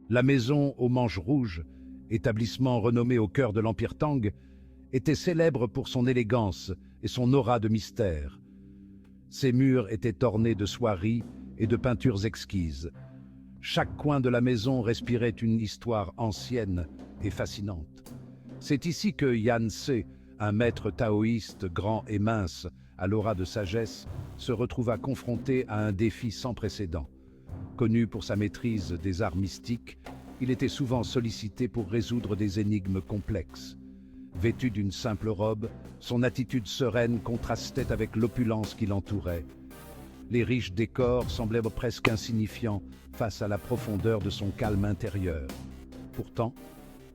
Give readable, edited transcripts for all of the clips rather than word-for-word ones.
La maison aux manches rouges, établissement renommé au cœur de l'Empire Tang, était célèbre pour son élégance et son aura de mystère. Ses murs étaient ornés de soieries et de peintures exquises. Chaque coin de la maison respirait une histoire ancienne et fascinante. C'est ici que Yan Se, un maître taoïste grand et mince, à l'aura de sagesse, se retrouva confronté à un défi sans précédent. Connu pour sa maîtrise des arts mystiques, il était souvent sollicité pour résoudre des énigmes complexes. Vêtu d'une simple robe, son attitude sereine contrastait avec l'opulence qui l'entourait. Les riches décors semblaient presque insignifiants face à la profondeur de son calme intérieur. Pourtant,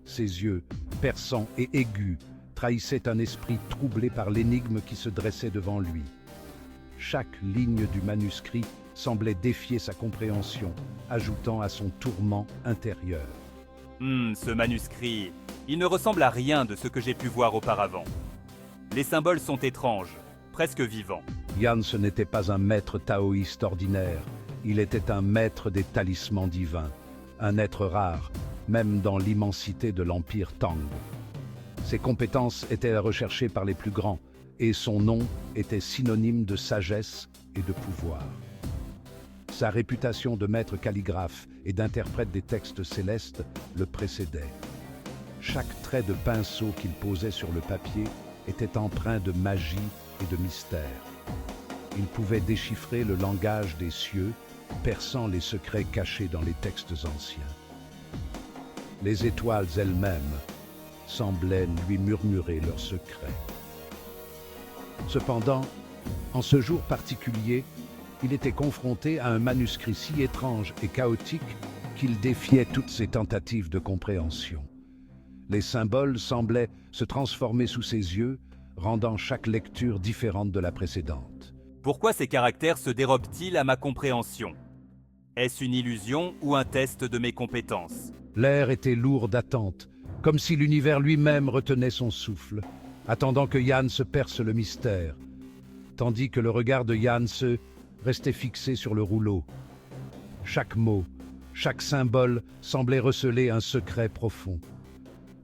ses yeux, perçants et aigus, trahissaient un esprit troublé par l'énigme qui se dressait devant lui. Chaque ligne du manuscrit semblait défier sa compréhension, ajoutant à son tourment intérieur. Ce manuscrit, il ne ressemble à rien de ce que j'ai pu voir auparavant. Les symboles sont étranges, presque vivants. Yan ce n'était pas un maître taoïste ordinaire, il était un maître des talismans divins, un être rare, même dans l'immensité de l'Empire Tang. Ses compétences étaient recherchées par les plus grands, et son nom était synonyme de sagesse et de pouvoir. Sa réputation de maître calligraphe et d'interprète des textes célestes le précédait. Chaque trait de pinceau qu'il posait sur le papier était empreint de magie et de mystère. Il pouvait déchiffrer le langage des cieux, perçant les secrets cachés dans les textes anciens. Les étoiles elles-mêmes semblaient lui murmurer leurs secrets. Cependant, en ce jour particulier, il était confronté à un manuscrit si étrange et chaotique qu'il défiait toutes ses tentatives de compréhension. Les symboles semblaient se transformer sous ses yeux, rendant chaque lecture différente de la précédente. Pourquoi ces caractères se dérobent-ils à ma compréhension? Est-ce une illusion ou un test de mes compétences? L'air était lourd d'attente, comme si l'univers lui-même retenait son souffle, attendant que Yan se perce le mystère, tandis que le regard de Yan se restait fixé sur le rouleau. Chaque mot, chaque symbole semblait receler un secret profond.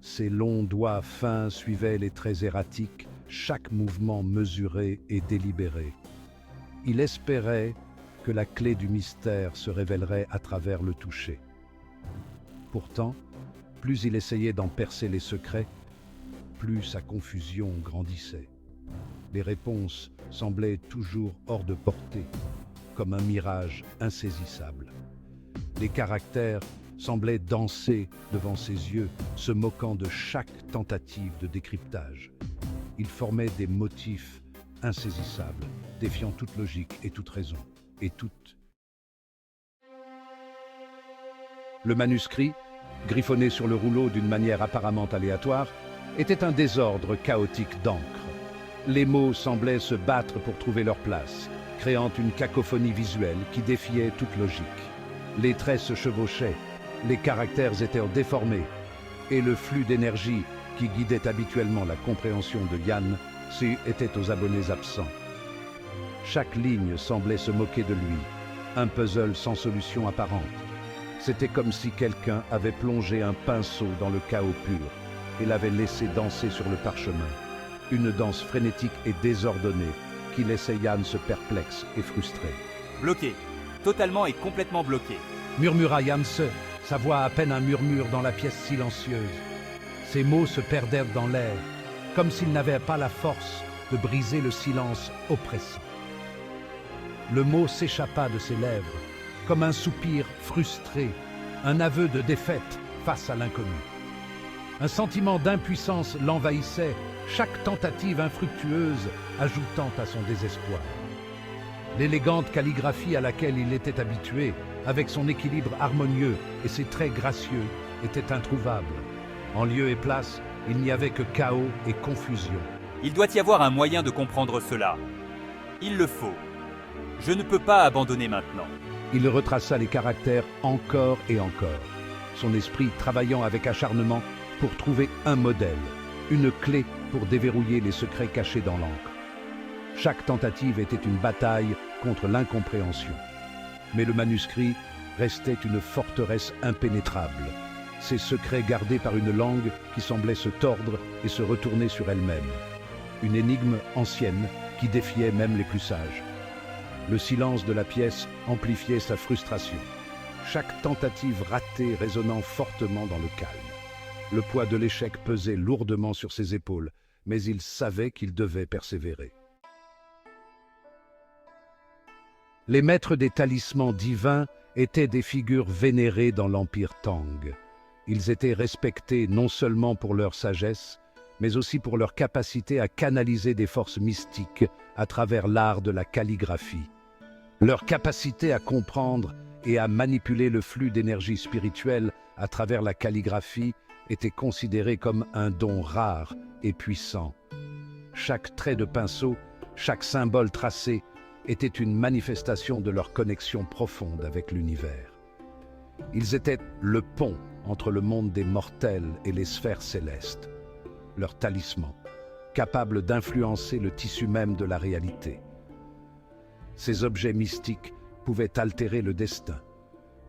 Ses longs doigts fins suivaient les traits erratiques, chaque mouvement mesuré et délibéré. Il espérait que la clé du mystère se révélerait à travers le toucher. Pourtant, plus il essayait d'en percer les secrets, plus sa confusion grandissait. Les réponses semblaient toujours hors de portée, comme un mirage insaisissable. Les caractères semblaient danser devant ses yeux, se moquant de chaque tentative de décryptage. Ils formaient des motifs insaisissables, défiant toute logique et toute raison, et toute. Le manuscrit, griffonné sur le rouleau d'une manière apparemment aléatoire, était un désordre chaotique d'encre. Les mots semblaient se battre pour trouver leur place, créant une cacophonie visuelle qui défiait toute logique. Les traits se chevauchaient, les caractères étaient déformés, et le flux d'énergie qui guidait habituellement la compréhension de Yan était aux abonnés absents. Chaque ligne semblait se moquer de lui, un puzzle sans solution apparente. C'était comme si quelqu'un avait plongé un pinceau dans le chaos pur et l'avait laissé danser sur le parchemin. Une danse frénétique et désordonnée qui laissait Yan se perplexe et frustré. Bloqué, totalement et complètement bloqué. Murmura Yan Se, sa voix à peine un murmure dans la pièce silencieuse. Ses mots se perdèrent dans l'air, comme s'il n'avait pas la force de briser le silence oppressant. Le mot s'échappa de ses lèvres, comme un soupir frustré, un aveu de défaite face à l'inconnu. Un sentiment d'impuissance l'envahissait, chaque tentative infructueuse ajoutant à son désespoir. L'élégante calligraphie à laquelle il était habitué, avec son équilibre harmonieux et ses traits gracieux, était introuvable. En lieu et place, il n'y avait que chaos et confusion. Il doit y avoir un moyen de comprendre cela. Il le faut. Je ne peux pas abandonner maintenant. Il retraça les caractères encore et encore, son esprit travaillant avec acharnement pour trouver un modèle, une clé pour déverrouiller les secrets cachés dans l'encre. Chaque tentative était une bataille contre l'incompréhension. Mais le manuscrit restait une forteresse impénétrable, ses secrets gardés par une langue qui semblait se tordre et se retourner sur elle-même. Une énigme ancienne qui défiait même les plus sages. Le silence de la pièce amplifiait sa frustration, chaque tentative ratée résonnant fortement dans le calme. Le poids de l'échec pesait lourdement sur ses épaules, mais il savait qu'il devait persévérer. Les maîtres des talismans divins étaient des figures vénérées dans l'Empire Tang. Ils étaient respectés non seulement pour leur sagesse, mais aussi pour leur capacité à canaliser des forces mystiques à travers l'art de la calligraphie. Leur capacité à comprendre et à manipuler le flux d'énergie spirituelle à travers la calligraphie était considérée comme un don rare et puissant. Chaque trait de pinceau, chaque symbole tracé était une manifestation de leur connexion profonde avec l'univers. Ils étaient le pont entre le monde des mortels et les sphères célestes. Leur talisman, capable d'influencer le tissu même de la réalité. Ces objets mystiques pouvaient altérer le destin,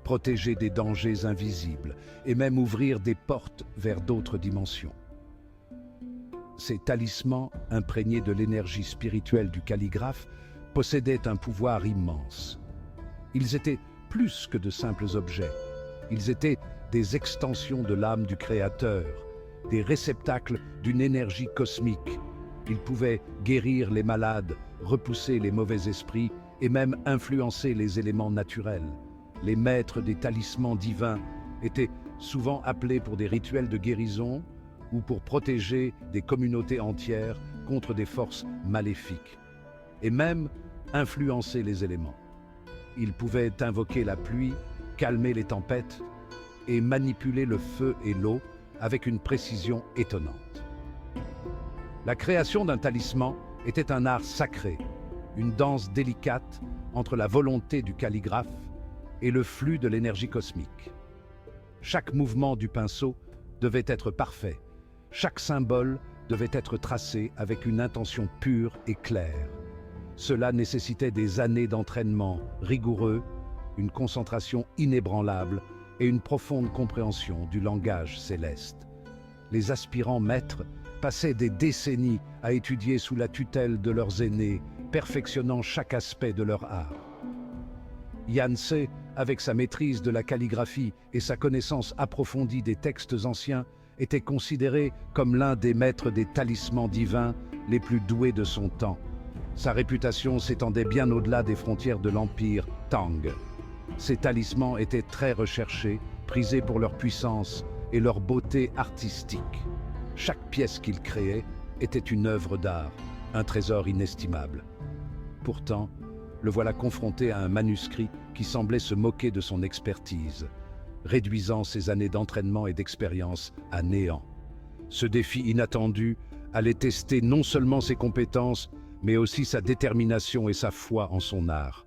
protéger des dangers invisibles et même ouvrir des portes vers d'autres dimensions. Ces talismans, imprégnés de l'énergie spirituelle du calligraphe, possédaient un pouvoir immense. Ils étaient plus que de simples objets. Ils étaient des extensions de l'âme du Créateur, des réceptacles d'une énergie cosmique. Ils pouvaient guérir les malades, repousser les mauvais esprits et même influencer les éléments naturels. Les maîtres des talismans divins étaient souvent appelés pour des rituels de guérison ou pour protéger des communautés entières contre des forces maléfiques, et même influencer les éléments. Ils pouvaient invoquer la pluie, calmer les tempêtes et manipuler le feu et l'eau avec une précision étonnante. La création d'un talisman était un art sacré, une danse délicate entre la volonté du calligraphe et le flux de l'énergie cosmique. Chaque mouvement du pinceau devait être parfait, chaque symbole devait être tracé avec une intention pure et claire. Cela nécessitait des années d'entraînement rigoureux, une concentration inébranlable et une profonde compréhension du langage céleste. Les aspirants maîtres passaient des décennies à étudier sous la tutelle de leurs aînés, perfectionnant chaque aspect de leur art. Yanse, avec sa maîtrise de la calligraphie et sa connaissance approfondie des textes anciens, était considéré comme l'un des maîtres des talismans divins les plus doués de son temps. Sa réputation s'étendait bien au-delà des frontières de l'Empire Tang. Ces talismans étaient très recherchés, prisés pour leur puissance et leur beauté artistique. Chaque pièce qu'il créait était une œuvre d'art, un trésor inestimable. Pourtant, le voilà confronté à un manuscrit qui semblait se moquer de son expertise, réduisant ses années d'entraînement et d'expérience à néant. Ce défi inattendu allait tester non seulement ses compétences, mais aussi sa détermination et sa foi en son art.